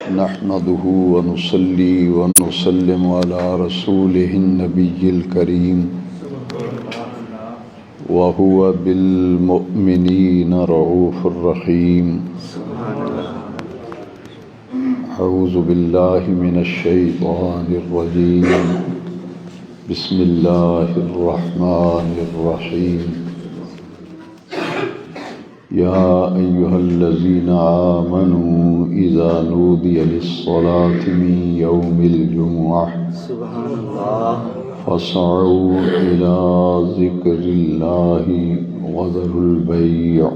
نحمده ونصلي ونسلم على رسوله النبي الكريم وهو بالمؤمنين رؤوف رحيم. أعوذ بالله من الشيطان الرجيم. بسم الله الرحمن الرحيم. يا أيها الذين آمنوا إذا نودي للصلاة من يوم الجمعة فاسعوا إلى ذكر الله وذروا البيع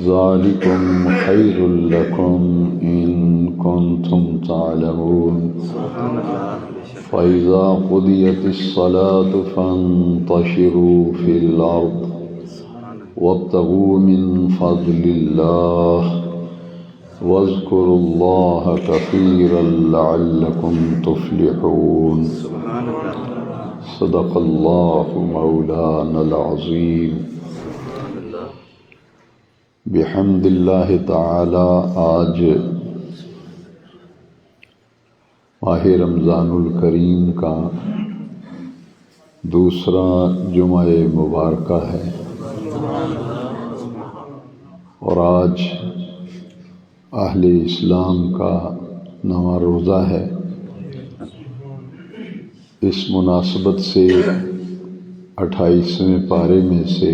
ذلكم خير لكم إن كنتم تعلمون. فإذا قضيت الصلاة فانتشروا في الأرض وابتغوا من فضل الله واذكروا الله كثيرا لعلكم تفلحون. صدق الله مولانا العظيم. بحمد اللہ تعالی آج ماہ رمضان الکریم کا دوسرا جمعہ مبارکہ ہے اور آج اہل اسلام کا نواں روزہ ہے۔ اس مناسبت سے 28ویں پارے میں سے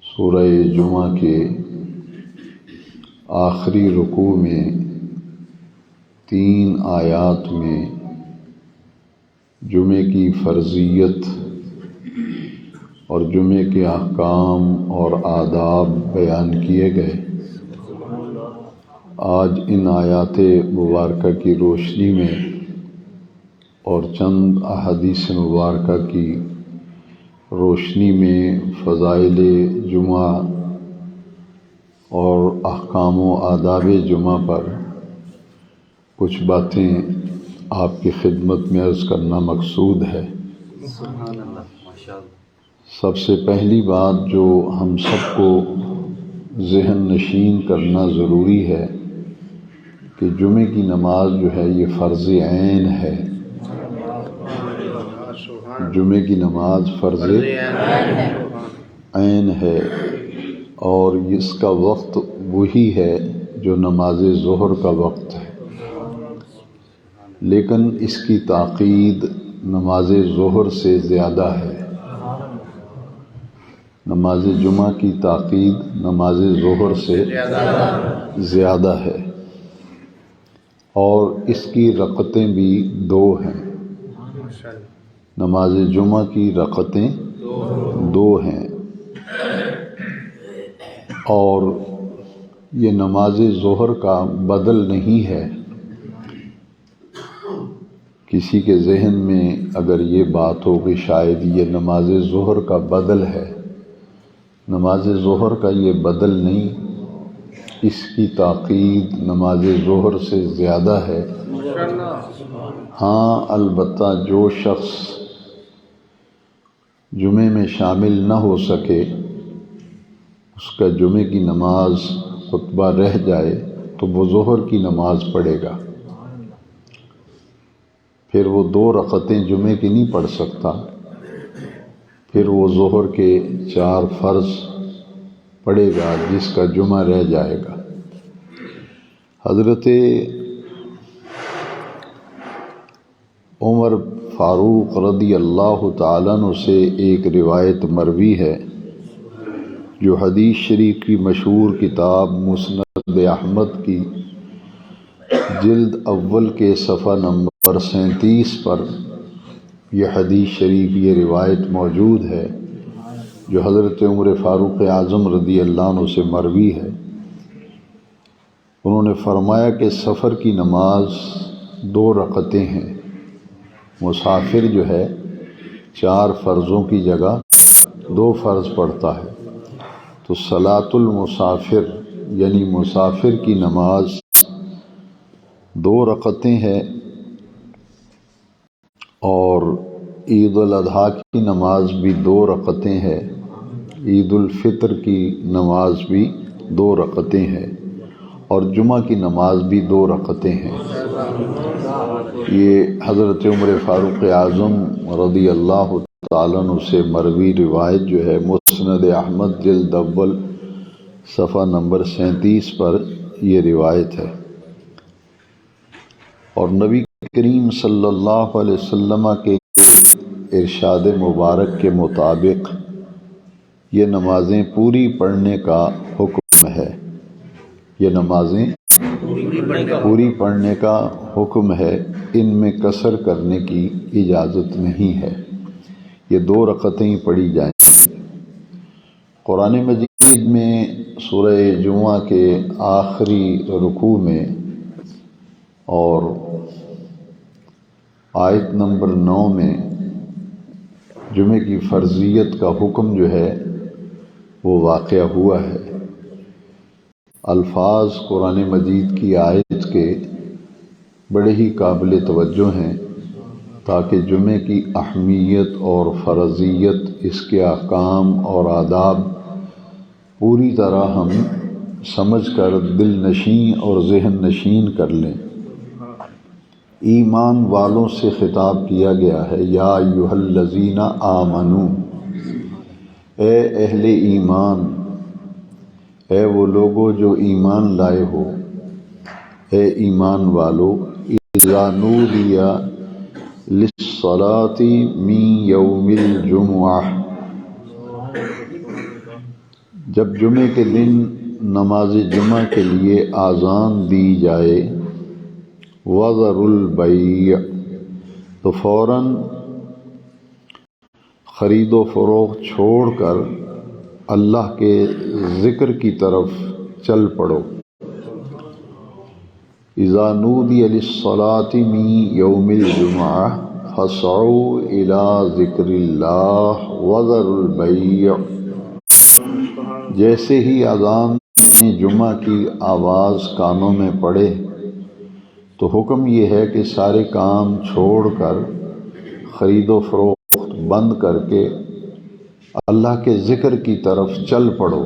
سورہ جمعہ کے آخری رکوع میں 3 آیات میں جمعے کی فرضیت اور جمعے کے احکام اور آداب بیان کیے گئے۔ آج ان آیات مبارکہ کی روشنی میں اور چند احادیث مبارکہ کی روشنی میں فضائل جمعہ اور احکام و آداب جمعہ پر کچھ باتیں آپ کی خدمت میں عرض کرنا مقصود ہے۔ سب سے پہلی بات جو ہم سب کو ذہن نشین کرنا ضروری ہے کہ جمعے کی نماز جو ہے یہ فرض عین ہے۔ جمعے کی نماز فرض عین ہے اور اس کا وقت وہی ہے جو نماز ظہر کا وقت ہے، لیکن اس کی تاکید نماز ظہر سے زیادہ ہے۔ نماز جمعہ کی تاکید نماز ظہر سے زیادہ ہے اور اس کی رکعتیں بھی 2 ہیں۔ نماز جمعہ کی رکعتیں 2 ہیں اور یہ نماز ظہر کا بدل نہیں ہے۔ کسی کے ذہن میں اگر یہ بات ہو کہ شاید یہ نماز ظہر کا بدل ہے، نماز ظہر کا یہ بدل نہیں، اس کی تاکید نماز ظہر سے زیادہ ہے۔ ہاں البتہ جو شخص جمعے میں شامل نہ ہو سکے، اس کا جمعے کی نماز خطبہ رہ جائے تو وہ ظہر کی نماز پڑھے گا، پھر وہ 2 رکعتیں جمعے کی نہیں پڑھ سکتا، پھر وہ ظہر کے 4 فرض پڑھے گا جس کا جمعہ رہ جائے گا۔ حضرت عمر فاروق رضی اللہ تعالیٰ عنہ سے ایک روایت مروی ہے جو حدیث شریف کی مشہور کتاب مسند احمد کی جلد اول کے صفحہ نمبر 37 پر یہ حدیث شریف یہ روایت موجود ہے جو حضرت عمر فاروق اعظم رضی اللہ عنہ سے مروی ہے۔ انہوں نے فرمایا کہ سفر کی نماز 2 رکعتیں ہیں۔ مسافر جو ہے 4 فرضوں کی جگہ 2 فرض پڑھتا ہے، تو صلاۃ المسافر یعنی مسافر کی نماز 2 رکعتیں ہیں اور عید الاضحیٰ کی نماز بھی 2 رکعتیں ہیں، عید الفطر کی نماز بھی 2 رکعتیں ہیں، اور جمعہ کی نماز بھی 2 رکعتیں ہیں۔ یہ حضرت عمر فاروق اعظم رضی اللہ تعالیٰ عنہ سے مروی روایت جو ہے مسند احمد جلد اول صفحہ نمبر 37 پر یہ روایت ہے۔ اور نبی کریم صلی اللہ علیہ وسلم کے ارشاد مبارک کے مطابق یہ نمازیں پوری پڑھنے کا حکم ہے، یہ نمازیں پوری پڑھنے کا حکم ہے، ان میں قصر کرنے کی اجازت نہیں ہے، یہ 2 رکعتیں ہی پڑھی جائیں۔ قرآن مجید میں سورہ جمعہ کے آخری رکوع میں اور آیت نمبر 9 میں جمعے کی فرضیت کا حکم جو ہے وہ واقع ہوا ہے۔ الفاظ قرآن مجید کی آیت کے بڑے ہی قابل توجہ ہیں تاکہ جمعے کی اہمیت اور فرضیت، اس کے احکام اور آداب پوری طرح ہم سمجھ کر دل نشین اور ذہن نشین کر لیں۔ ایمان والوں سے خطاب کیا گیا ہے، یا ایھا الذین آمنو، اے اہل ایمان، اے وہ لوگو جو ایمان لائے ہو، اے ایمان والو، اذا نودی للصلاۃ من یوم الجمعہ، جب جمعے کے دن نماز جمعہ کے لیے اذان دی جائے، وذروا البیع، تو فوراً خرید و فروخت چھوڑ کر اللہ کے ذکر کی طرف چل پڑو۔ اذا نودی للصلاۃ من یوم الجمعہ فاسعوا الی ذکر اللہ وذروا البیع، جیسے ہی اذان جمعہ کی آواز کانوں میں پڑے تو حکم یہ ہے کہ سارے کام چھوڑ کر خرید و فروخت بند کر کے اللہ کے ذکر کی طرف چل پڑو۔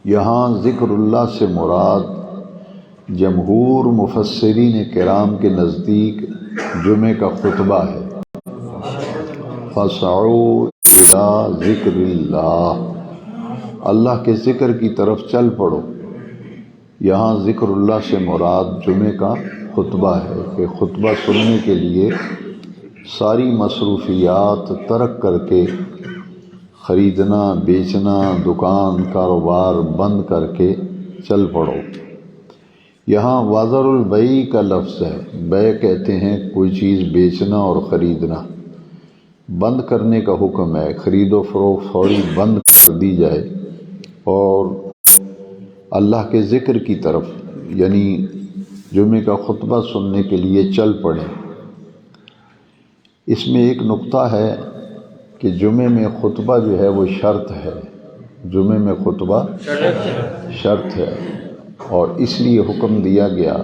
یہاں ذکر اللہ سے مراد جمہور مفسرین کرام کے نزدیک جمعے کا خطبہ ہے۔ فاسعوا الی ذکر اللہ، اللہ کے ذکر کی طرف چل پڑو۔ یہاں ذکر اللہ سے مراد جمعے کا خطبہ ہے کہ خطبہ سننے کے لیے ساری مصروفیات ترک کر کے خریدنا بیچنا دکان کاروبار بند کر کے چل پڑو۔ یہاں وذر البیع کا لفظ ہے، بیع کہتے ہیں کوئی چیز بیچنا اور خریدنا، بند کرنے کا حکم ہے، خرید و فروخت فوری بند کر دی جائے اور اللہ کے ذکر کی طرف یعنی جمعے کا خطبہ سننے کے لیے چل پڑیں۔ اس میں ایک نقطہ ہے کہ جمعے میں خطبہ جو ہے وہ شرط ہے، جمعے میں خطبہ شرط ہے، اور اس لیے حکم دیا گیا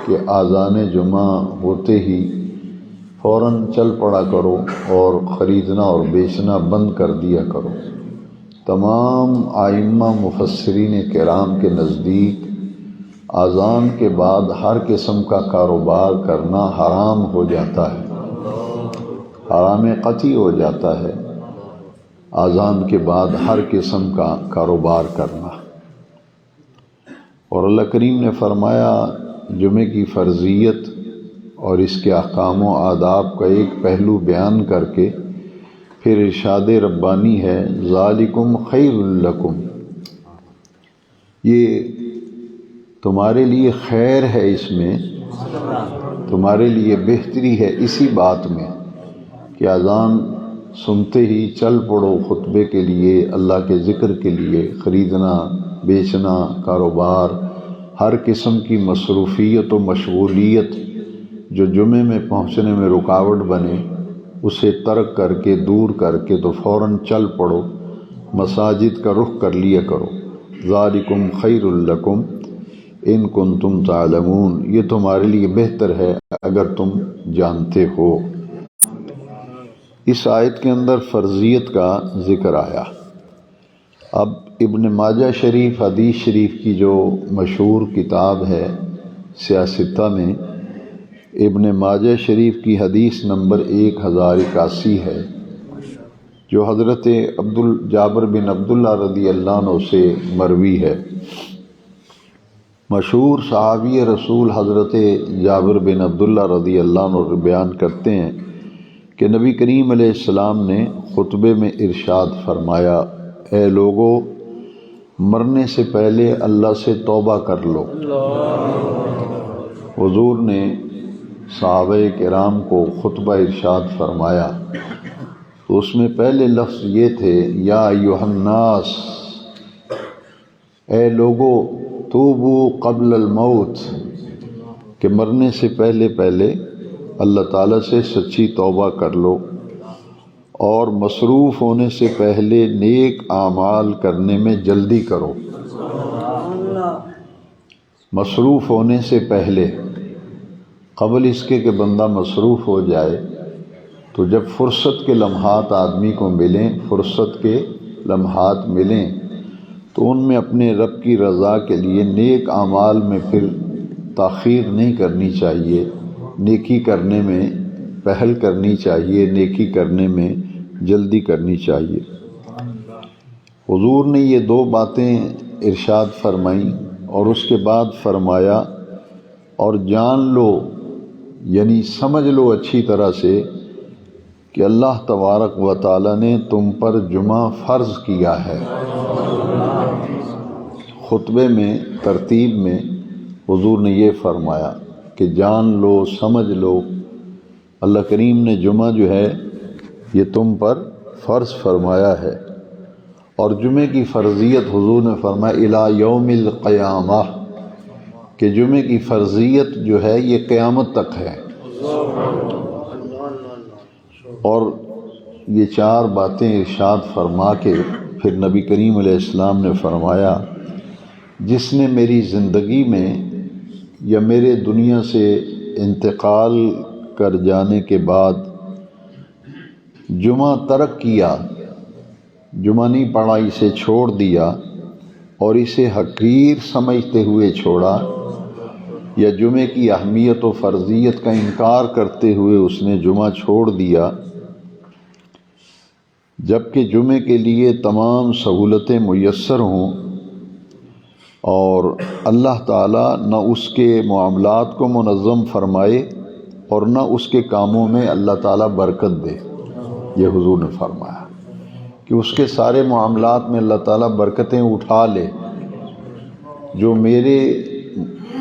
کہ اذان جمعہ ہوتے ہی فوراً چل پڑا کرو اور خریدنا اور بیچنا بند کر دیا کرو۔ تمام ائمہ مفسرین کرام کے نزدیک اذان کے بعد ہر قسم کا کاروبار کرنا حرام ہو جاتا ہے، حرام قطعی ہو جاتا ہے اذان کے بعد ہر قسم کا کاروبار کرنا۔ اور اللہ کریم نے فرمایا جمعے کی فرضیت اور اس کے احکام و آداب کا ایک پہلو بیان کر کے پھر ارشاد ربانی ہے، ذالکم خیر لکم، یہ تمہارے لیے خیر ہے، اس میں تمہارے لیے بہتری ہے اسی بات میں کہ اذان سنتے ہی چل پڑو خطبے کے لیے، اللہ کے ذکر کے لیے، خریدنا بیچنا کاروبار، ہر قسم کی مصروفیت و مشغولیت جو جمعے میں پہنچنے میں رکاوٹ بنے اسے ترک کر کے دور کر کے تو فوراً چل پڑو، مساجد کا رخ کر لیا کرو۔ ذالکم خیر لکم ان کنتم تعلمون، یہ تمہارے لیے بہتر ہے اگر تم جانتے ہو۔ اس آیت کے اندر فرضیت کا ذکر آیا۔ اب ابن ماجہ شریف حدیث شریف کی جو مشہور کتاب ہے سیاستہ میں، ابن ماجہ شریف کی حدیث نمبر 1081 ہے، جو حضرت جابر بن عبداللہ رضی اللہ عنہ سے مروی ہے۔ مشہور صحابی رسول حضرت جابر بن عبداللہ رضی اللہ عنہ بیان کرتے ہیں کہ نبی کریم علیہ السلام نے خطبے میں ارشاد فرمایا، اے لوگو، مرنے سے پہلے اللہ سے توبہ کر لو۔ حضور نے صحابہ کرام کو خطبہ ارشاد فرمایا تو اس میں پہلے لفظ یہ تھے، یا ایھا الناس، اے لوگو، توبو قبل الموت، کہ مرنے سے پہلے اللہ تعالیٰ سے سچی توبہ کر لو، اور مصروف ہونے سے پہلے نیک اعمال کرنے میں جلدی کرو۔ مصروف ہونے سے پہلے، قبل اس کے کہ بندہ مصروف ہو جائے، تو جب فرصت کے لمحات آدمی کو ملیں، فرصت کے لمحات ملیں، تو ان میں اپنے رب کی رضا کے لیے نیک اعمال میں پھر تاخیر نہیں کرنی چاہیے، نیکی کرنے میں پہل کرنی چاہیے، نیکی کرنے میں جلدی کرنی چاہیے۔ حضور نے یہ دو باتیں ارشاد فرمائیں اور اس کے بعد فرمایا، اور جان لو، یعنی سمجھ لو اچھی طرح سے کہ اللہ تبارک و تعالیٰ نے تم پر جمعہ فرض کیا ہے۔ خطبے میں، ترتیب میں حضور نے یہ فرمایا کہ جان لو، سمجھ لو، اللہ کریم نے جمعہ جو ہے یہ تم پر فرض فرمایا ہے، اور جمعے کی فرضیت حضور نے فرمایا الی یوم القیامہ، کہ جمعے کی فرضیت جو ہے یہ قیامت تک ہے۔ اور یہ چار باتیں ارشاد فرما کے پھر نبی کریم علیہ السلام نے فرمایا، جس نے میری زندگی میں یا میرے دنیا سے انتقال کر جانے کے بعد جمعہ ترک کیا، جمعہ نہیں پڑھا، اسے چھوڑ دیا، اور اسے حقیر سمجھتے ہوئے چھوڑا، یا جمعے کی اہمیت و فرضیت کا انکار کرتے ہوئے اس نے جمعہ چھوڑ دیا، جبکہ جمعے کے لیے تمام سہولتیں میسر ہوں، اور اللہ تعالیٰ نہ اس کے معاملات کو منظم فرمائے اور نہ اس کے کاموں میں اللہ تعالیٰ برکت دے۔ یہ حضور نے فرمایا کہ اس کے سارے معاملات میں اللہ تعالیٰ برکتیں اٹھا لے، جو میرے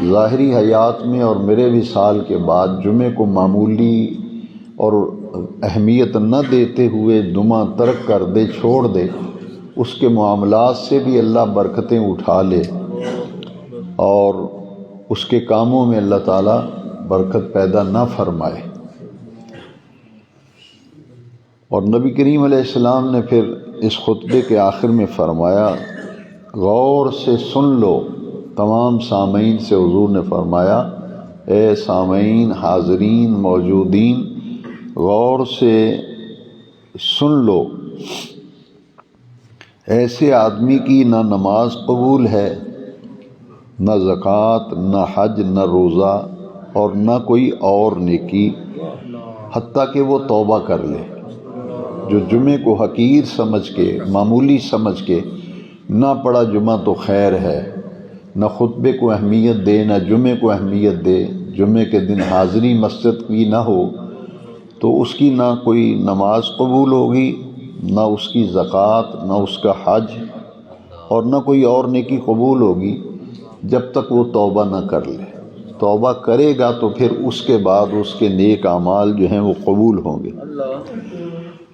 ظاہری حیات میں اور میرے وصال کے بعد جمعے کو معمولی اور اہمیت نہ دیتے ہوئے جمعہ ترک کر دے، چھوڑ دے، اس کے معاملات سے بھی اللہ برکتیں اٹھا لے، اور اس کے کاموں میں اللہ تعالیٰ برکت پیدا نہ فرمائے۔ اور نبی کریم علیہ السلام نے پھر اس خطبے کے آخر میں فرمایا، غور سے سن لو۔ تمام سامعین سے حضور نے فرمایا، اے سامعین، حاضرین، موجودین، غور سے سن لو، ایسے آدمی کی نہ نماز قبول ہے، نہ زکوٰۃ، نہ حج، نہ روزہ، اور نہ کوئی اور نیکی، حتیٰ کہ وہ توبہ کر لے۔ جو جمعے کو حقیر سمجھ کے، معمولی سمجھ کے نہ پڑھا جمعہ تو خیر ہے، نہ خطبے کو اہمیت دے، نہ جمعے کو اہمیت دے، جمعے کے دن حاضری مسجد کی نہ ہو، تو اس کی نہ کوئی نماز قبول ہوگی، نہ اس کی زکوٰۃ، نہ اس کا حج، اور نہ کوئی اور نیکی قبول ہوگی جب تک وہ توبہ نہ کر لے۔ توبہ کرے گا تو پھر اس کے بعد اس کے نیک اعمال جو ہیں وہ قبول ہوں گے۔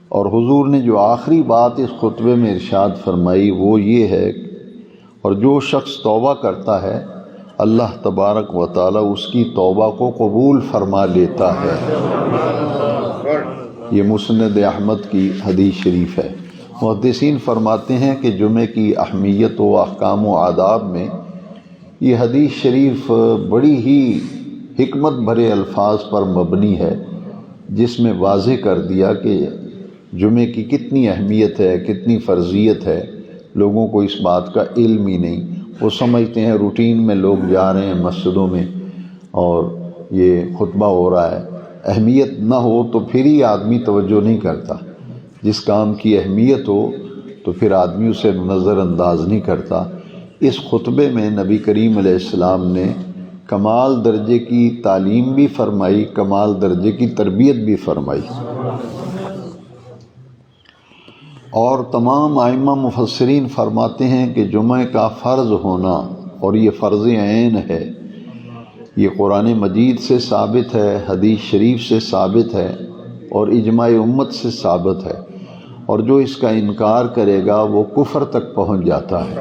اور حضور نے جو آخری بات اس خطبے میں ارشاد فرمائی وہ یہ ہے، اور جو شخص توبہ کرتا ہے اللہ تبارک و تعالی اس کی توبہ کو قبول فرما لیتا ہے۔ یہ مسند احمد کی حدیث شریف ہے۔ محدثین فرماتے ہیں کہ جمعے کی اہمیت و احکام و آداب میں یہ حدیث شریف بڑی ہی حکمت بھرے الفاظ پر مبنی ہے، جس میں واضح کر دیا کہ جمعے کی کتنی اہمیت ہے، کتنی فرضیت ہے، لوگوں کو اس بات کا علم ہی نہیں، وہ سمجھتے ہیں روٹین میں لوگ جا رہے ہیں مسجدوں میں اور یہ خطبہ ہو رہا ہے، اہمیت نہ ہو تو پھر ہی آدمی توجہ نہیں کرتا، جس کام کی اہمیت ہو تو پھر آدمی اسے نظر انداز نہیں کرتا۔ اس خطبے میں نبی کریم علیہ السلام نے کمال درجے کی تعلیم بھی فرمائی، کمال درجے کی تربیت بھی فرمائی، اور تمام ائمہ مفسرین فرماتے ہیں کہ جمعہ کا فرض ہونا، اور یہ فرض عین ہے، یہ قرآن مجید سے ثابت ہے، حدیث شریف سے ثابت ہے، اور اجماع امت سے ثابت ہے، اور جو اس کا انکار کرے گا وہ کفر تک پہنچ جاتا ہے۔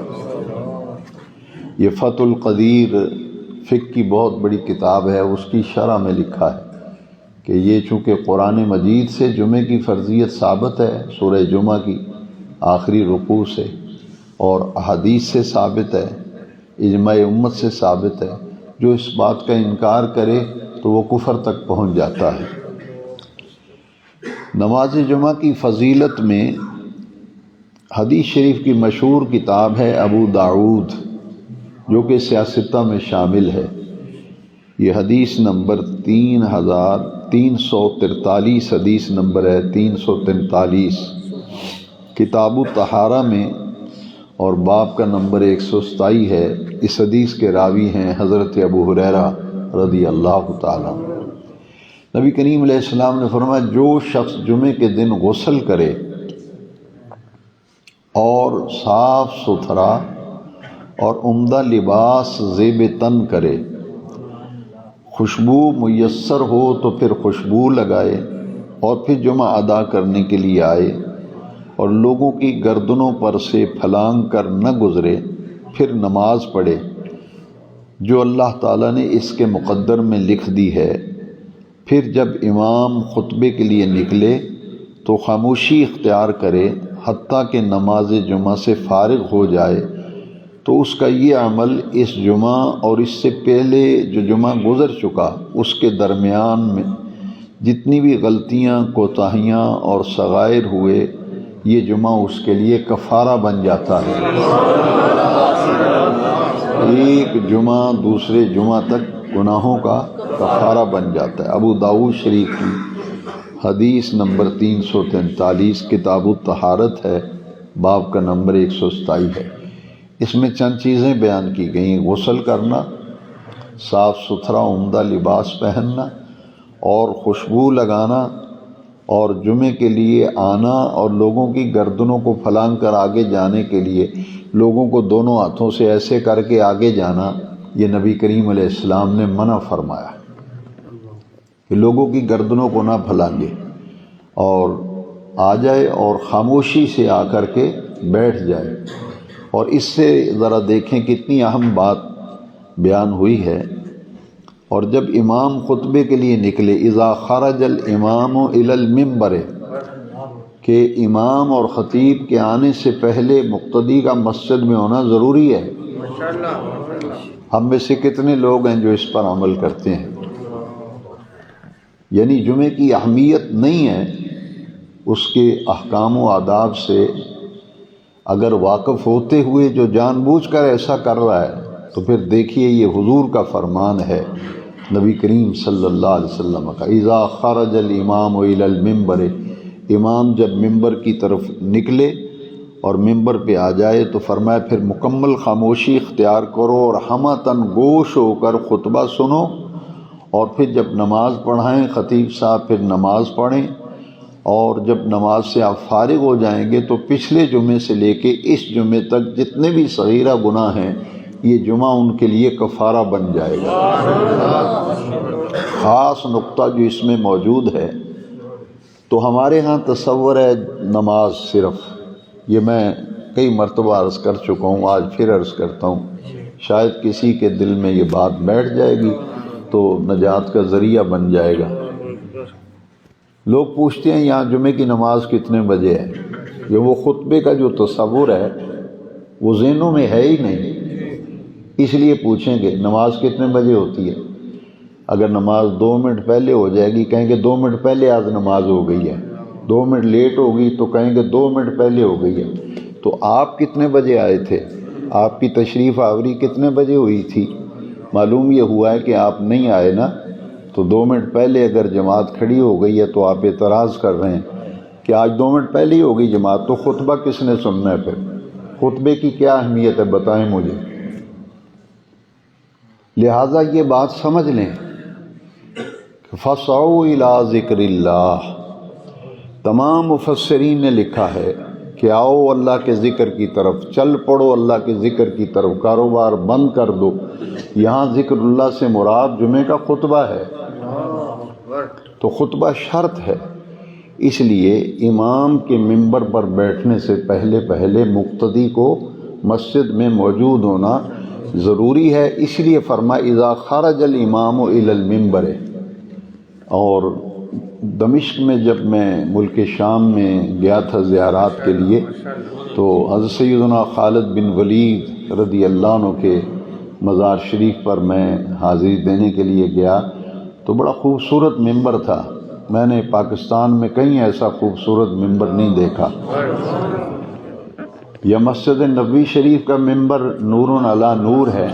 یہ فتح القدیر فقہ کی بہت بڑی کتاب ہے، اس کی شرح میں لکھا ہے کہ یہ چونکہ قرآن مجید سے جمعے کی فرضیت ثابت ہے، سورہ جمعہ کی آخری رکوع سے، اور احادیث سے ثابت ہے، اجماع امت سے ثابت ہے، جو اس بات کا انکار کرے تو وہ کفر تک پہنچ جاتا ہے۔ نماز جمعہ کی فضیلت میں حدیث شریف کی مشہور کتاب ہے ابو داؤد، جو کہ سیاستہ میں شامل ہے۔ یہ حدیث نمبر 3343 حدیث نمبر ہے 343 کتاب الطہارہ میں، اور باب کا نمبر 127 ہے۔ اس حدیث کے راوی ہیں حضرت ابو ہریرہ رضی اللہ تعالیٰ۔ نبی کریم علیہ السلام نے فرمایا جو شخص جمعے کے دن غسل کرے اور صاف ستھرا اور عمدہ لباس زیب تن کرے، خوشبو میسر ہو تو پھر خوشبو لگائے، اور پھر جمعہ ادا کرنے کے لیے آئے اور لوگوں کی گردنوں پر سے پھلانگ کر نہ گزرے، پھر نماز پڑھے جو اللہ تعالیٰ نے اس کے مقدر میں لکھ دی ہے، پھر جب امام خطبے کے لیے نکلے تو خاموشی اختیار کرے حتیٰ کہ نماز جمعہ سے فارغ ہو جائے، تو اس کا یہ عمل اس جمعہ اور اس سے پہلے جو جمعہ گزر چکا اس کے درمیان میں جتنی بھی غلطیاں، کوتاہیاں اور صغائر ہوئے، یہ جمعہ اس کے لیے کفارہ بن جاتا ہے۔ ایک جمعہ دوسرے جمعہ تک گناہوں کا کفارہ بن جاتا ہے۔ ابو داؤد شریف کی حدیث نمبر 343 کتاب الطہارت ہے، باب کا نمبر 127 ہے۔ اس میں چند چیزیں بیان کی گئیں: غسل کرنا، صاف ستھرا عمدہ لباس پہننا، اور خوشبو لگانا، اور جمعے کے لیے آنا، اور لوگوں کی گردنوں کو پھلانگ کر آگے جانے کے لیے لوگوں کو دونوں ہاتھوں سے ایسے کر کے آگے جانا، یہ نبی کریم علیہ السلام نے منع فرمایا کہ لوگوں کی گردنوں کو نہ پھلانگے، اور آ جائے اور خاموشی سے آ کر کے بیٹھ جائے۔ اور اس سے ذرا دیکھیں کتنی اہم بات بیان ہوئی ہے۔ اور جب امام خطبے کے لیے نکلے، اذا خرج الامام الی المنبر، کہ امام اور خطیب کے آنے سے پہلے مقتدی کا مسجد میں ہونا ضروری ہے۔ ہم میں سے کتنے لوگ ہیں جو اس پر عمل کرتے ہیں؟ یعنی جمعے کی اہمیت نہیں ہے، اس کے احکام و آداب سے اگر واقف ہوتے ہوئے جو جان بوجھ کر ایسا کر رہا ہے تو پھر دیکھیے یہ حضور کا فرمان ہے، نبی کریم صلی اللہ علیہ وسلم کا، اذا خرج الامام الی المنبر، امام جب ممبر کی طرف نکلے اور ممبر پہ آ جائے تو فرمایا پھر مکمل خاموشی اختیار کرو اور ہمتاً گوش ہو کر خطبہ سنو، اور پھر جب نماز پڑھائیں خطیب صاحب پھر نماز پڑھیں، اور جب نماز سے آپ فارغ ہو جائیں گے تو پچھلے جمعے سے لے کے اس جمعے تک جتنے بھی صغیرہ گناہ ہیں یہ جمعہ ان کے لیے کفارہ بن جائے گا۔ خاص نقطہ جو اس میں موجود ہے، تو ہمارے ہاں تصور ہے نماز صرف، یہ میں کئی مرتبہ عرض کر چکا ہوں، آج پھر عرض کرتا ہوں، شاید کسی کے دل میں یہ بات بیٹھ جائے گی تو نجات کا ذریعہ بن جائے گا۔ لوگ پوچھتے ہیں یہاں جمعے کی نماز کتنے بجے ہے؟ یہ وہ خطبے کا جو تصور ہے وہ ذہنوں میں ہے ہی نہیں، اس لیے پوچھیں گے نماز کتنے بجے ہوتی ہے؟ اگر نماز 2 منٹ پہلے ہو جائے گی کہیں گے 2 منٹ پہلے آج نماز ہو گئی ہے، 2 منٹ لیٹ ہوگی تو کہیں گے 2 منٹ پہلے ہو گئی ہے۔ تو تو آپ کتنے بجے آئے تھے؟ آپ کی تشریف آوری کتنے بجے ہوئی تھی؟ معلوم یہ ہوا ہے کہ آپ نہیں آئے نا، تو 2 منٹ پہلے اگر جماعت کھڑی ہو گئی ہے تو آپ اعتراض کر رہے ہیں کہ آج 2 منٹ پہلے ہی ہو گئی جماعت، تو خطبہ کس نے سننا ہے؟ پھر خطبے کی کیا اہمیت ہے بتائیں مجھے۔ لہٰذا یہ بات سمجھ لیں، فَاسْعَوْا إِلَىٰ ذِكْرِ اللَّهِ، تمام مفسرین نے لکھا ہے کہ آؤ اللہ کے ذکر کی طرف، چل پڑو اللہ کے ذکر کی طرف، کاروبار بند کر دو۔ یہاں ذکر اللہ سے مراد جمعے کا خطبہ ہے، تو خطبہ شرط ہے، اس لیے امام کے ممبر پر بیٹھنے سے پہلے مقتدی کو مسجد میں موجود ہونا ضروری ہے۔ اس لیے فرمایا اذا خرج الامام الی المنبر۔ اور دمشق میں جب میں ملک شام میں گیا تھا زیارات کے لیے، تو حضرت سیدنا خالد بن ولید رضی اللہ عنہ کے مزار شریف پر میں حاضری دینے کے لیے گیا، تو بڑا خوبصورت ممبر تھا۔ میں نے پاکستان میں کہیں ایسا خوبصورت ممبر نہیں دیکھا۔ یا مسجد نبوی شریف کا ممبر نور علی نور ہے،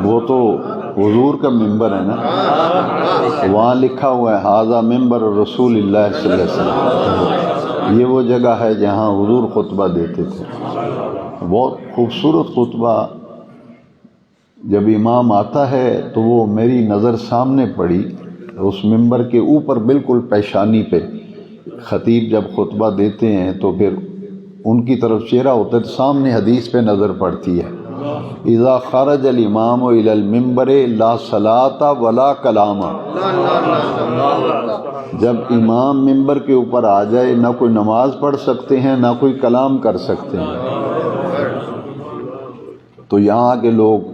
وہ تو حضور کا ممبر ہے نا، وہاں لکھا ہوا ہے ھذا ممبر رسول اللہ صلی اللہ علیہ وسلم، یہ وہ جگہ ہے جہاں حضور خطبہ دیتے تھے۔ بہت خوبصورت خطبہ، جب امام آتا ہے تو وہ میری نظر سامنے پڑی، اس ممبر کے اوپر بالکل پیشانی پہ خطیب جب خطبہ دیتے ہیں تو پھر ان کی طرف چہرہ ہوتا ہے تو سامنے حدیث پہ نظر پڑتی ہے، اذا خرج الامام الی المنبر لا صلاۃ ولا کلام۔ جب امام ممبر کے اوپر آ جائے نہ کوئی نماز پڑھ سکتے ہیں نہ کوئی کلام کر سکتے ہیں۔ تو یہاں کے لوگ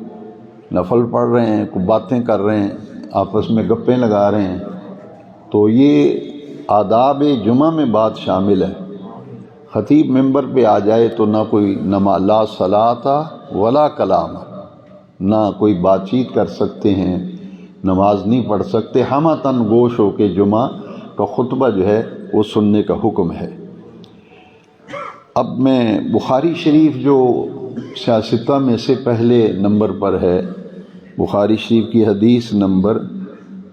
نفل پڑھ رہے ہیں، کوئی باتیں کر رہے ہیں، آپس میں گپیں لگا رہے ہیں، تو یہ آداب جمعہ میں بات شامل ہے۔ خطیب ممبر پہ آ جائے تو نہ کوئی نماز، لا صلاۃ ولا کلام، نہ کوئی بات چیت کر سکتے ہیں، نماز نہیں پڑھ سکتے، ہمتاً گوش ہو کے جمعہ کا خطبہ جو ہے وہ سننے کا حکم ہے۔ اب میں بخاری شریف جو سیاستہ میں سے پہلے نمبر پر ہے، بخاری شریف کی حدیث نمبر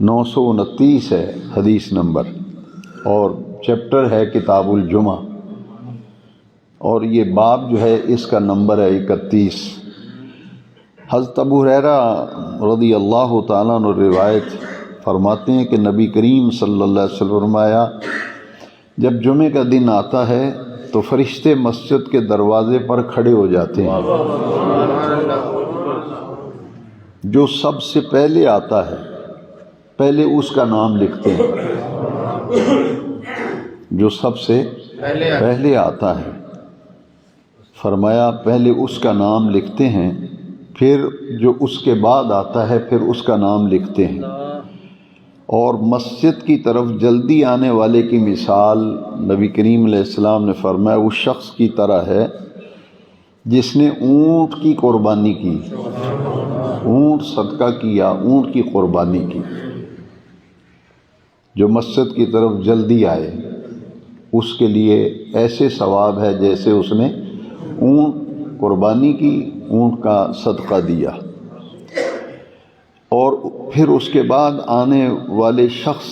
929 ہے حدیث نمبر، اور چیپٹر ہے کتاب الجمعہ، اور یہ باب جو ہے اس کا نمبر ہے 31۔ حضرت ابو ہریرہ رضی اللہ تعالیٰ عنہ روایت فرماتے ہیں کہ نبی کریم صلی اللہ علیہ وسلم فرمایا، جب جمعے کا دن آتا ہے تو فرشتے مسجد کے دروازے پر کھڑے ہو جاتے ہیں، جو سب سے پہلے آتا ہے پہلے اس کا نام لکھتے ہیں، جو سب سے پہلے آتا ہے فرمایا پہلے اس کا نام لکھتے ہیں، پھر جو اس کے بعد آتا ہے پھر اس کا نام لکھتے ہیں۔ اور مسجد کی طرف جلدی آنے والے کی مثال نبی کریم علیہ السلام نے فرمایا اس شخص کی طرح ہے جس نے اونٹ کی قربانی کی، اونٹ صدقہ کیا، اونٹ کی قربانی کی۔ جو مسجد کی طرف جلدی آئے اس کے لیے ایسے ثواب ہے جیسے اس نے اونٹ قربانی کی، اونٹ کا صدقہ دیا۔ اور پھر اس کے بعد آنے والے شخص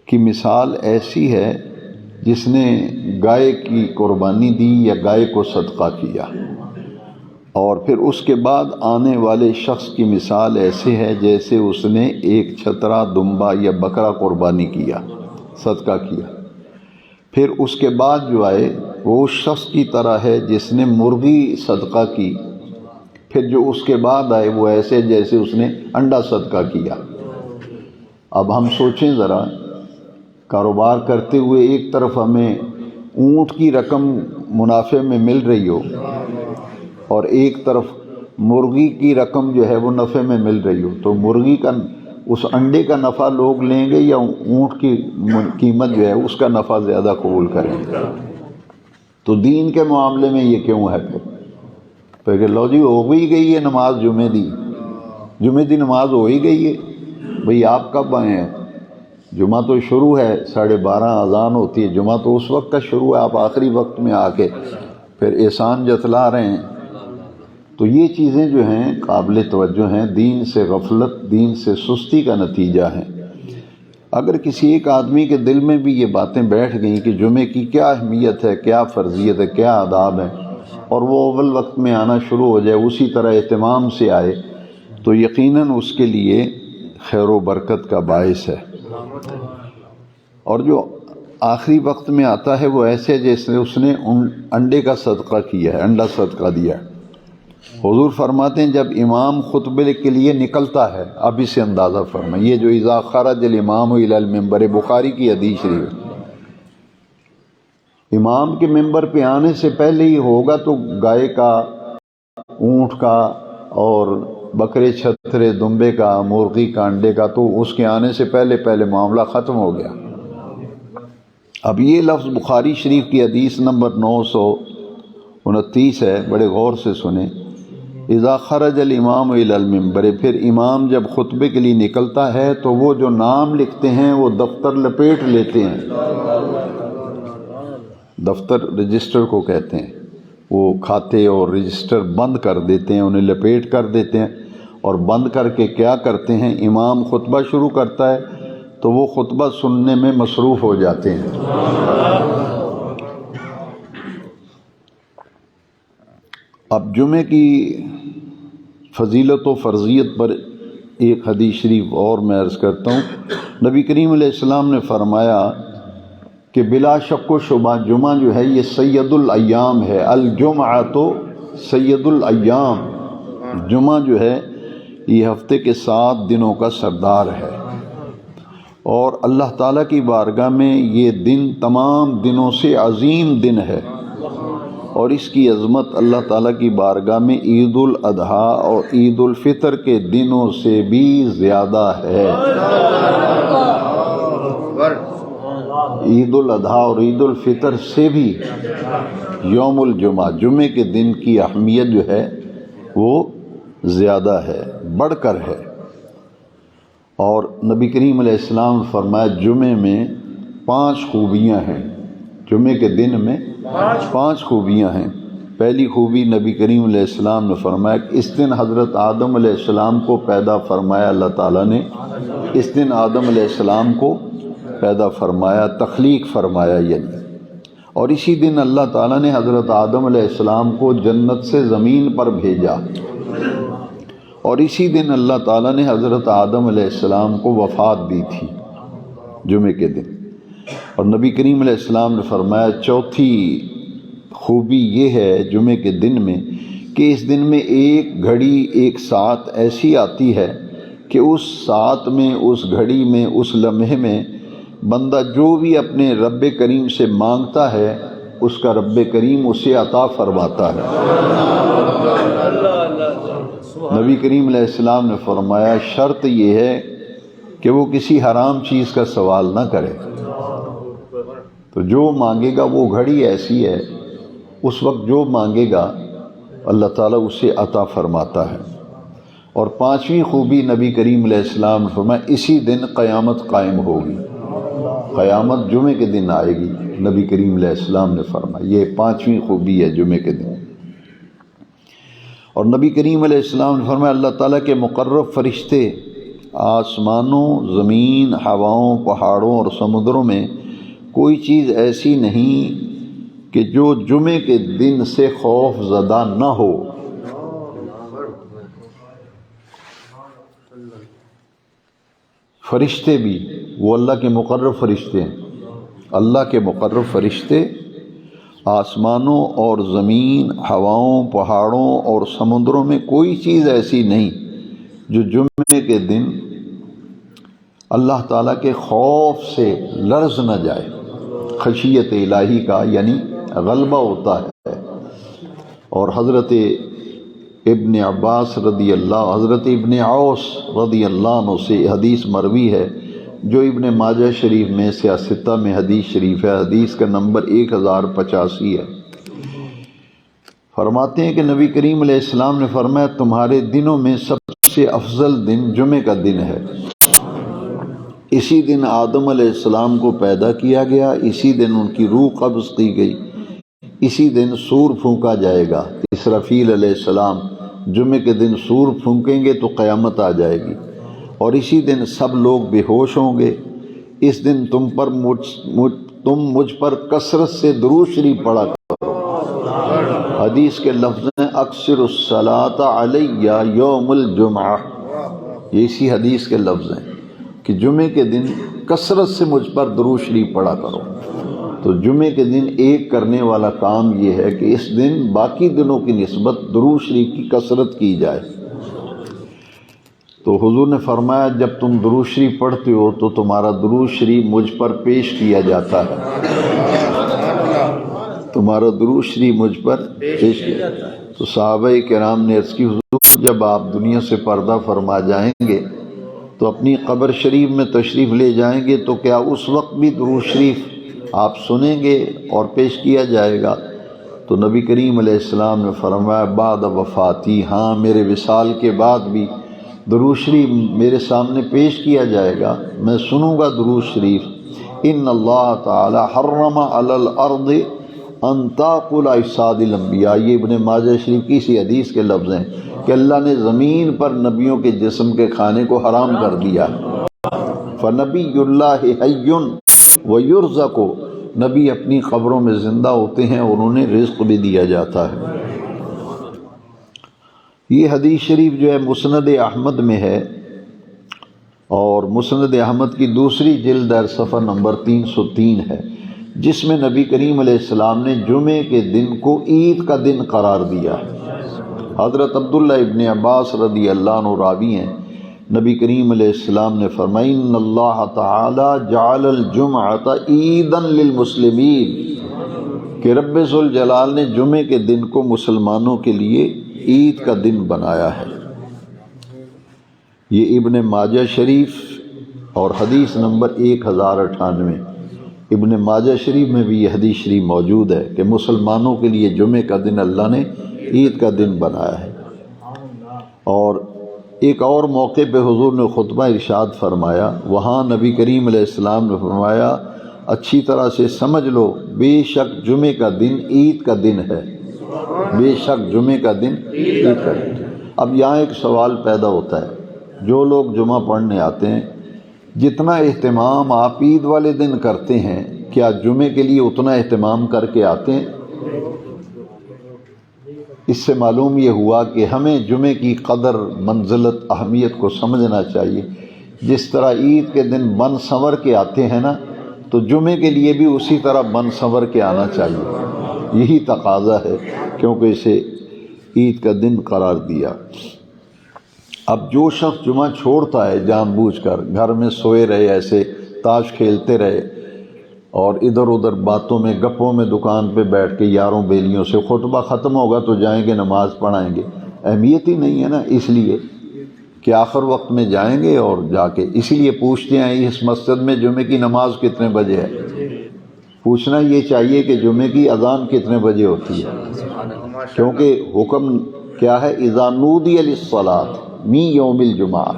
کی مثال ایسی ہے جس نے گائے کی قربانی دی یا گائے کو صدقہ کیا۔ اور پھر اس کے بعد آنے والے شخص کی مثال ایسے ہے جیسے اس نے ایک چھترا، دمبا یا بکرا قربانی کیا، صدقہ کیا۔ پھر اس کے بعد جو آئے وہ اس شخص کی طرح ہے جس نے مرغی صدقہ کی۔ پھر جو اس کے بعد آئے وہ ایسے جیسے اس نے انڈا صدقہ کیا۔ اب ہم سوچیں ذرا، کاروبار کرتے ہوئے ایک طرف ہمیں اونٹ کی رقم منافع میں مل رہی ہو اور ایک طرف مرغی کی رقم جو ہے وہ نفع میں مل رہی ہو، تو مرغی کا اس انڈے کا نفع لوگ لیں گے یا اونٹ کی قیمت جو ہے اس کا نفع زیادہ قبول کریں گے؟ تو دین کے معاملے میں یہ کیوں ہے؟ پھر کہ لو جی ہو بھی گئی ہے نماز جمعے دی نماز ہو ہی گئی ہے، بھئی آپ کب آئے ہیں؟ جمعہ تو شروع ہے 12:30 اذان ہوتی ہے، جمعہ تو اس وقت کا شروع ہے، آپ آخری وقت میں آ کے پھر احسان جتلا رہے ہیں۔ تو یہ چیزیں جو ہیں قابل توجہ ہیں، دین سے غفلت، دین سے سستی کا نتیجہ ہے۔ اگر کسی ایک آدمی کے دل میں بھی یہ باتیں بیٹھ گئیں کہ جمعے کی کیا اہمیت ہے، کیا فرضیت ہے، کیا آداب ہے، اور وہ اول وقت میں آنا شروع ہو جائے، اسی طرح اہتمام سے آئے، تو یقیناً اس کے لیے خیر و برکت کا باعث ہے۔ اور جو آخری وقت میں آتا ہے وہ ایسے جیسے اس نے انڈے کا صدقہ کیا ہے، انڈا صدقہ دیا ہے۔ حضور فرماتے ہیں جب امام خطبے کے لیے نکلتا ہے، اب اسے اندازہ فرمائیں، یہ جو اذا خرج الامام الی المنبر، بخاری کی حدیث شریف، امام کے ممبر پہ آنے سے پہلے ہی ہوگا تو گائے کا، اونٹ کا اور بکرے چھترے دمبے کا، مرغی کا، انڈے کا، تو اس کے آنے سے پہلے معاملہ ختم ہو گیا۔ اب یہ لفظ بخاری شریف کی حدیث نمبر 929 ہے، بڑے غور سے سنیں، اذا خرج الامام الی المنبر، پھر امام جب خطبے کے لیے نکلتا ہے تو وہ جو نام لکھتے ہیں وہ دفتر لپیٹ لیتے ہیں، دفتر رجسٹر کو کہتے ہیں، وہ کھاتے اور رجسٹر بند کر دیتے ہیں، انہیں لپیٹ کر دیتے ہیں، اور بند کر کے کیا کرتے ہیں، امام خطبہ شروع کرتا ہے تو وہ خطبہ سننے میں مصروف ہو جاتے ہیں۔ اب جمعے کی فضیلت و فرضیت پر ایک حدیث شریف اور میں عرض کرتا ہوں۔ نبی کریم علیہ السلام نے فرمایا کہ بلا شک و شبہ جمعہ جو ہے یہ سید الایام ہے، الجمعۃ سید الایام، جمعہ جو ہے یہ ہفتے کے 7 دنوں کا سردار ہے، اور اللہ تعالیٰ کی بارگاہ میں یہ دن تمام دنوں سے عظیم دن ہے، اور اس کی عظمت اللہ تعالیٰ کی بارگاہ میں عید الاضحیٰ اور عید الفطر کے دنوں سے بھی زیادہ ہے۔ عید الاضحیٰ اور عید الفطر سے بھی یوم الجمعہ، جمعے کے دن کی اہمیت جو ہے وہ زیادہ ہے، بڑھ کر ہے۔ اور نبی کریم علیہ السلام نے فرمایا جمعے میں 5 خوبیاں ہیں، جمعے کے دن میں 5 خوبیاں ہیں۔ پہلی خوبی نبی کریم علیہ السلام نے فرمایا کہ اس دن حضرت آدم علیہ السلام کو پیدا فرمایا اللہ تعالیٰ نے، اس دن آدم علیہ السلام کو پیدا فرمایا، تخلیق فرمایا یعنی، اور اسی دن اللہ تعالیٰ نے حضرت آدم علیہ السلام کو جنت سے زمین پر بھیجا، اور اسی دن اللہ تعالیٰ نے حضرت آدم علیہ السلام کو وفات دی تھی، جمعے کے دن۔ اور نبی کریم علیہ السلام نے فرمایا چوتھی خوبی یہ ہے جمعے کے دن میں کہ اس دن میں ایک گھڑی، ایک ساتھ ایسی آتی ہے کہ اس ساتھ میں، اس گھڑی میں، اس لمحے میں بندہ جو بھی اپنے رب کریم سے مانگتا ہے اس کا رب کریم اسے عطا فرماتا ہے۔ نبی کریم علیہ السلام نے فرمایا شرط یہ ہے کہ وہ کسی حرام چیز کا سوال نہ کرے، تو جو مانگے گا، وہ گھڑی ایسی ہے اس وقت جو مانگے گا اللہ تعالیٰ اسے عطا فرماتا ہے۔ اور 5ویں خوبی نبی کریم علیہ السلام نے فرمایا اسی دن قیامت قائم ہوگی، قیامت جمعے کے دن آئے گی، نبی کریم علیہ السلام نے فرمایا یہ 5ویں خوبی ہے جمعے کے دن۔ اور نبی کریم علیہ السلام نے فرمایا اللہ تعالیٰ کے مقرب فرشتے آسمانوں، زمین، ہواؤں، پہاڑوں اور سمندروں میں کوئی چیز ایسی نہیں کہ جو جمعے کے دن سے خوف زدہ نہ ہو۔ فرشتے بھی، وہ اللہ کے مقرب فرشتے ہیں، اللہ کے مقرب فرشتے آسمانوں اور زمین، ہواؤں، پہاڑوں اور سمندروں میں کوئی چیز ایسی نہیں جو جمعے کے دن اللہ تعالیٰ کے خوف سے لرز نہ جائے۔ خشیت الہی کا یعنی غلبہ ہوتا ہے۔ اور حضرت ابن عباس رضی اللہ، حضرت ابن عوس رضی اللہ عنہ سے حدیث مروی ہے جو ابن ماجہ شریف میں سیاستہ میں حدیث شریف ہے، حدیث کا نمبر 1085 ہے۔ فرماتے ہیں کہ نبی کریم علیہ السلام نے فرمایا تمہارے دنوں میں سب سے افضل دن جمعے کا دن ہے، اسی دن آدم علیہ السلام کو پیدا کیا گیا، اسی دن ان کی روح قبض کی گئی، اسی دن سور پھونکا جائے گا۔ اسرافیل علیہ السلام جمعے کے دن سور پھونکیں گے تو قیامت آ جائے گی، اور اسی دن سب لوگ بے ہوش ہوں گے۔ اس دن تم مجھ پر کثرت سے درود شریف پڑھا کرو۔ حدیث کے لفظ ہیں اکثر الصلاۃ علی یوم الجمعہ، یہ اسی حدیث کے لفظ ہیں کہ جمعے کے دن کثرت سے مجھ پر درود شریف پڑھا کرو۔ تو جمعے کے دن ایک کرنے والا کام یہ ہے کہ اس دن باقی دنوں کی نسبت درود شریف کی کثرت کی جائے۔ تو حضور نے فرمایا جب تم درود شریف پڑھتے ہو تو تمہارا درود شریف مجھ پر پیش کیا جاتا ہے، تمہارا درود شریف مجھ پر پیش کیا جاتا ہے۔ تو صحابہ کرام نے عرض کی حضور جب آپ دنیا سے پردہ فرما جائیں گے تو اپنی قبر شریف میں تشریف لے جائیں گے تو کیا اس وقت بھی درود شریف آپ سنیں گے اور پیش کیا جائے گا؟ تو نبی کریم علیہ السلام نے فرمایا بعد وفاتی، ہاں میرے وصال کے بعد بھی درود شریف میرے سامنے پیش کیا جائے گا، میں سنوں گا درود شریف۔ ان اللہ تعالی حرم علی الارض ان تاکل اجساد الانبیاء، یہ ابن ماجہ شریف کی اسی حدیث کے لفظ ہیں کہ اللہ نے زمین پر نبیوں کے جسم کے کھانے کو حرام کر دیا۔ فنبی اللہ حی ویرزق، نبی اپنی قبروں میں زندہ ہوتے ہیں اور انہیں رزق بھی دیا جاتا ہے۔ یہ حدیث شریف جو ہے مسند احمد میں ہے، اور مسند احمد کی دوسری جلد در صفحہ نمبر 303 ہے، جس میں نبی کریم علیہ السلام نے جمعے کے دن کو عید کا دن قرار دیا۔ حضرت عبداللہ ابن عباس رضی اللہ عنہ راوی ہیں، نبی کریم علیہ السلام نے فرمایا ان اللہ تعالی جعل الجمعۃ عیدا للمسلمین، کہ رب ذوالجلال نے جمعے کے دن کو مسلمانوں کے لیے عید کا دن بنایا ہے۔ یہ ابن ماجہ شریف اور حدیث نمبر 1098، ابن ماجہ شریف میں بھی یہ حدیث شریف موجود ہے کہ مسلمانوں کے لیے جمعے کا دن اللہ نے عید کا دن بنایا ہے۔ اور ایک اور موقع پہ حضور نے خطبہ ارشاد فرمایا، وہاں نبی کریم علیہ السلام نے فرمایا اچھی طرح سے سمجھ لو بے شک جمعے کا دن عید کا دن ہے، بے شک جمعے کا دن عید کا دن۔ اب یہاں ایک سوال پیدا ہوتا ہے، جو لوگ جمعہ پڑھنے آتے ہیں جتنا اہتمام آپ عید والے دن کرتے ہیں کیا جمعے کے لیے اتنا اہتمام کر کے آتے ہیں؟ اس سے معلوم یہ ہوا کہ ہمیں جمعے کی قدر منزلت اہمیت کو سمجھنا چاہیے۔ جس طرح عید کے دن بن سنور کے آتے ہیں نا، تو جمعے کے لیے بھی اسی طرح بن سنور کے آنا چاہیے، یہی تقاضا ہے کیونکہ اسے عید کا دن قرار دیا۔ اب جو شخص جمعہ چھوڑتا ہے جان بوجھ کر، گھر میں سوئے رہے، ایسے تاش کھیلتے رہے اور ادھر ادھر باتوں میں گپوں میں دکان پہ بیٹھ کے یاروں بیلیوں سے، خطبہ ختم ہوگا تو جائیں گے نماز پڑھائیں گے، اہمیت ہی نہیں ہے نا، اس لیے کہ آخر وقت میں جائیں گے اور جا کے اسی لیے پوچھتے ہیں اس مسجد میں جمعے کی نماز کتنے بجے ہے؟ پوچھنا یہ چاہیے کہ جمعے کی اذان کتنے بجے ہوتی ہے، کیونکہ حکم کیا ہے اذا نودی للصلاۃ من یوم الجمعہ،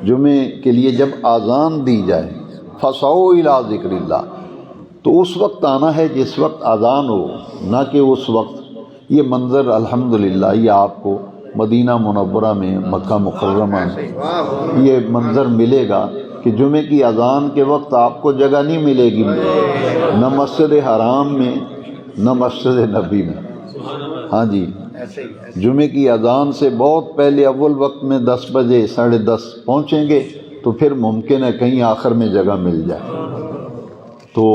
جمعے کے لیے جب اذان دی جائے فسعوا الی ذکر اللہ، تو اس وقت آنا ہے جس وقت اذان ہو، نہ کہ اس وقت۔ یہ منظر الحمدللہ یہ آپ کو مدینہ منورہ میں، مکہ مکرمہ میں یہ منظر ملے گا کہ جمعے کی اذان کے وقت آپ کو جگہ نہیں ملے گی، نہ مسجد حرام میں نہ مسجد نبی میں۔ ہاں جی، جمعے کی اذان سے بہت پہلے اول وقت میں 10 بجے 10:30 پہنچیں گے تو پھر ممکن ہے کہیں آخر میں جگہ مل جائے۔ تو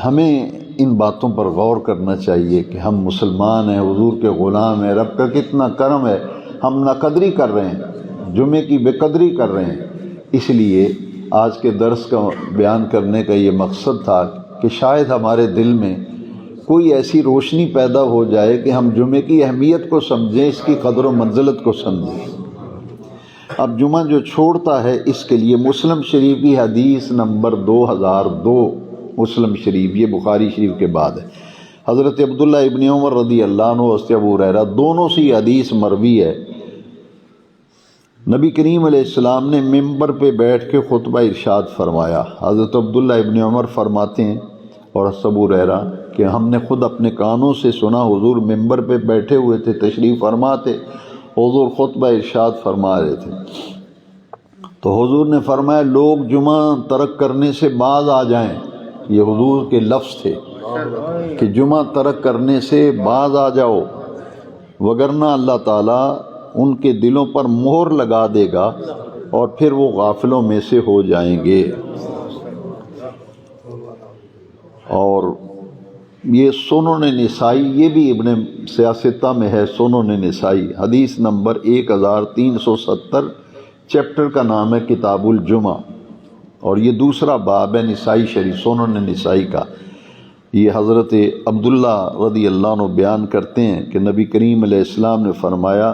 ہمیں ان باتوں پر غور کرنا چاہیے کہ ہم مسلمان ہیں، حضور کے غلام ہیں، رب کا کتنا کرم ہے، ہم ناقدری کر رہے ہیں، جمعے کی بے قدری کر رہے ہیں۔ اس لیے آج کے درس کا بیان کرنے کا یہ مقصد تھا کہ شاید ہمارے دل میں کوئی ایسی روشنی پیدا ہو جائے کہ ہم جمعے کی اہمیت کو سمجھیں، اس کی قدر و منزلت کو سمجھیں۔ اب جمعہ جو چھوڑتا ہے اس کے لیے مسلم شریف کی حدیث نمبر 2002، مسلم شریف، یہ بخاری شریف کے بعد ہے، حضرت عبداللہ ابن عمر رضی اللہ عنہ، حضرت ابو ہریرہ، دونوں سے یہ حدیث مروی ہے نبی کریم علیہ السلام نے ممبر پہ بیٹھ کے خطبہ ارشاد فرمایا۔ حضرت عبداللہ ابن عمر فرماتے ہیں اور ابو ہریرہ کہ ہم نے خود اپنے کانوں سے سنا، حضور ممبر پہ بیٹھے ہوئے تھے، تشریف فرما تھے، حضور خطبہ ارشاد فرما رہے تھے، تو حضور نے فرمایا لوگ جمعہ ترک کرنے سے باز آ جائیں۔ یہ حضور کے لفظ تھے کہ جمعہ ترک کرنے سے باز آ جاؤ، وگرنہ اللہ تعالیٰ ان کے دلوں پر مہر لگا دے گا اور پھر وہ غافلوں میں سے ہو جائیں گے۔ اور یہ سنن نسائی، یہ بھی ابن سیاستہ میں ہے، سنن نسائی، حدیث نمبر 1370، چیپٹر کا نام ہے کتاب الجمعہ، اور یہ دوسرا باب ہے نسائی شریف، سنن نسائی کا۔ یہ حضرت عبداللہ رضی اللہ عنہ بیان کرتے ہیں کہ نبی کریم علیہ السلام نے فرمایا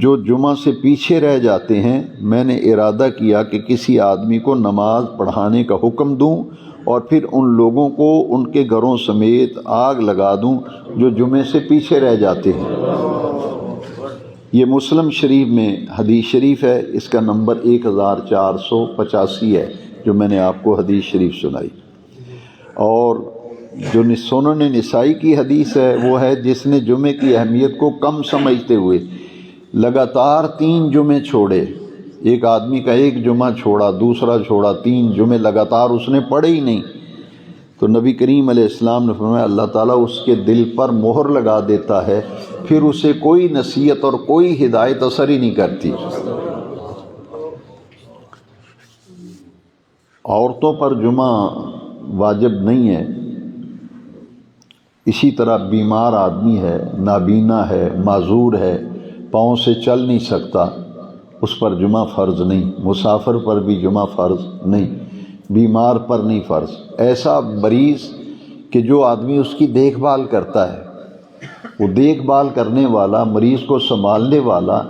جو جمعہ سے پیچھے رہ جاتے ہیں، میں نے ارادہ کیا کہ کسی آدمی کو نماز پڑھانے کا حکم دوں اور پھر ان لوگوں کو ان کے گھروں سمیت آگ لگا دوں جو جمعے سے پیچھے رہ جاتے ہیں۔ یہ مسلم شریف میں حدیث شریف ہے، اس کا نمبر 1485 ہے جو میں نے آپ کو حدیث شریف سنائی۔ اور جو سنن نسائی کی حدیث ہے وہ ہے جس نے جمعے کی اہمیت کو کم سمجھتے ہوئے لگاتار 3 جمعے چھوڑے۔ ایک آدمی کا ایک جمعہ چھوڑا، دوسرا چھوڑا، 3 جمعے لگاتار اس نے پڑھے ہی نہیں، تو نبی کریم علیہ السلام نے فرمایا اللہ تعالیٰ اس کے دل پر مہر لگا دیتا ہے، پھر اسے کوئی نصیحت اور کوئی ہدایت اثر ہی نہیں کرتی۔ عورتوں پر جمعہ واجب نہیں ہے، اسی طرح بیمار آدمی ہے، نابینا ہے، معذور ہے، پاؤں سے چل نہیں سکتا، اس پر جمعہ فرض نہیں۔ مسافر پر بھی جمعہ فرض نہیں، بیمار پر نہیں فرض۔ ایسا مریض کہ جو آدمی اس کی دیکھ بھال کرتا ہے، وہ دیکھ بھال کرنے والا، مریض کو سنبھالنے والا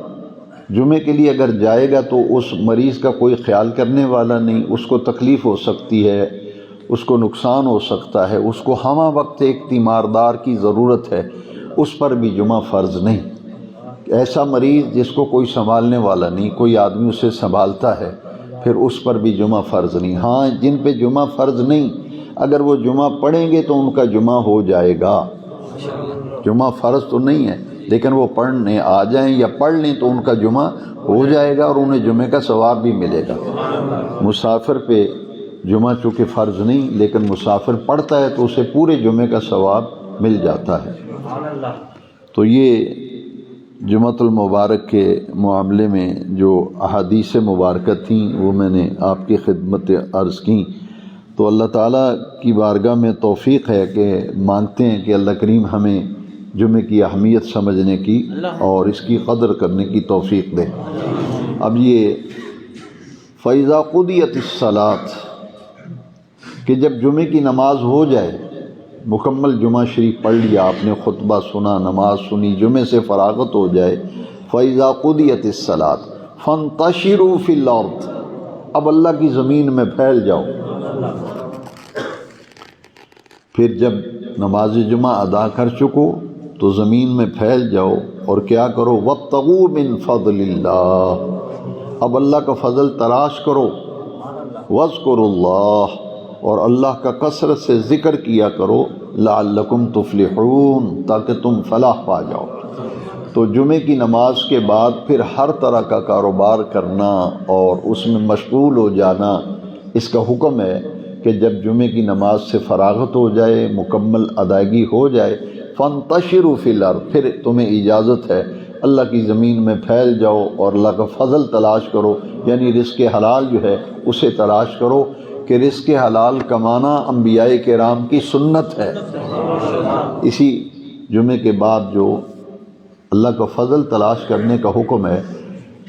جمعے کے لیے اگر جائے گا تو اس مریض کا کوئی خیال کرنے والا نہیں، اس کو تکلیف ہو سکتی ہے، اس کو نقصان ہو سکتا ہے، اس کو ہمہ وقت ایک تیماردار کی ضرورت ہے، اس پر بھی جمعہ فرض نہیں۔ ایسا مریض جس کو کوئی سنبھالنے والا نہیں، کوئی آدمی اسے سنبھالتا ہے، پھر اس پر بھی جمعہ فرض نہیں۔ ہاں جن پہ جمعہ فرض نہیں، اگر وہ جمعہ پڑھیں گے تو ان کا جمعہ ہو جائے گا۔ جمعہ فرض تو نہیں ہے لیکن وہ پڑھنے آ جائیں یا پڑھ لیں تو ان کا جمعہ ہو جائے گا اور انہیں جمعے کا ثواب بھی ملے گا۔ مسافر پہ جمعہ چونکہ فرض نہیں لیکن مسافر پڑھتا ہے تو اسے پورے جمعے کا ثواب مل جاتا ہے۔ تو یہ جمعۃ المبارک کے معاملے میں جو احادیث مبارکہ تھیں وہ میں نے آپ کی خدمت عرض کی، تو اللہ تعالیٰ کی بارگاہ میں توفیق ہے کہ مانگتے ہیں کہ اللہ کریم ہمیں جمعے کی اہمیت سمجھنے کی اور اس کی قدر کرنے کی توفیق دے۔ اب یہ فَإِذَا قُضِيَتِ الصَّلَاةُ کہ جب جمعے کی نماز ہو جائے، مکمل جمعہ شریف پڑھ لیا آپ نے، خطبہ سنا، نماز سنی، جمعے سے فراغت ہو جائے، فَإِذَا قُضِيَتِ الصَّلَاةُ فَانتَشِرُوا فِي الْأَرْضِ اب اللہ کی زمین میں پھیل جاؤ۔ پھر جب نماز جمعہ ادا کر چکو تو زمین میں پھیل جاؤ اور کیا کرو، وَابْتَغُوا مِن فَضْلِ اللَّهِ اب اللہ کا فضل تلاش کرو، وَاذْكُرُوا اللَّهَ اور اللہ کا کثرت سے ذکر کیا کرو، لعلکم تفلحون تاکہ تم فلاح پا جاؤ۔ تو جمعے کی نماز کے بعد پھر ہر طرح کا کاروبار کرنا اور اس میں مشغول ہو جانا، اس کا حکم ہے کہ جب جمعے کی نماز سے فراغت ہو جائے، مکمل ادائیگی ہو جائے، فانتشروا فی الارض پھر تمہیں اجازت ہے اللہ کی زمین میں پھیل جاؤ اور اللہ کا فضل تلاش کرو، یعنی رزق حلال جو ہے اسے تلاش کرو، کہ رزق حلال کمانا انبیاء کرام کی سنت ہے۔ اسی جمعے کے بعد جو اللہ کا فضل تلاش کرنے کا حکم ہے،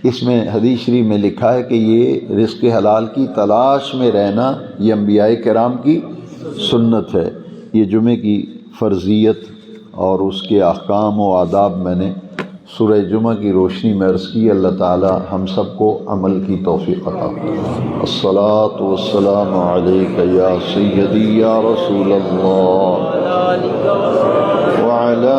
اس میں حدیث شریف میں لکھا ہے کہ یہ رزق حلال کی تلاش میں رہنا یہ انبیاء کرام کی سنت ہے۔ یہ جمعے کی فرضیت اور اس کے احکام و آداب میں نے سورہ جمعہ کی روشنی میں عرض کی۔ اللہ تعالی ہم سب کو عمل کی توفیق عطا فرمائے۔ الصلاۃ والسلام علیک یا سیدی یا رسول اللہ وعلی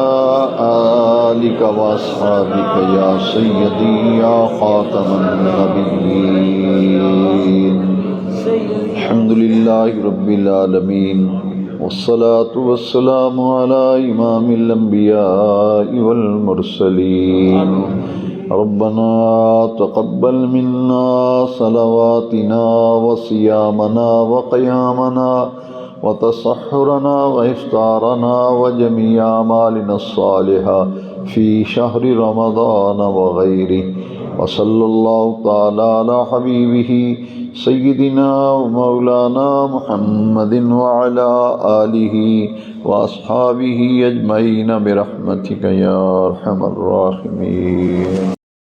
آلك وأصحابك يا سيدي يا خاتم النبيين. الحمد لله رب العالمين، والصلاة والسلام على إمام الأنبياء والمرسلين. ربنا تقبل منا صلواتنا وصيامنا وقيامنا وتسحرنا وإفطارنا وجميع أعمالنا الصالحة في شهر رمضان وغيره. وصلى الله تعالى على حبيبه سيدنا ومولانا محمد وعلى آله وأصحابه أجمعين برحمتك يا أرحم الراحمين.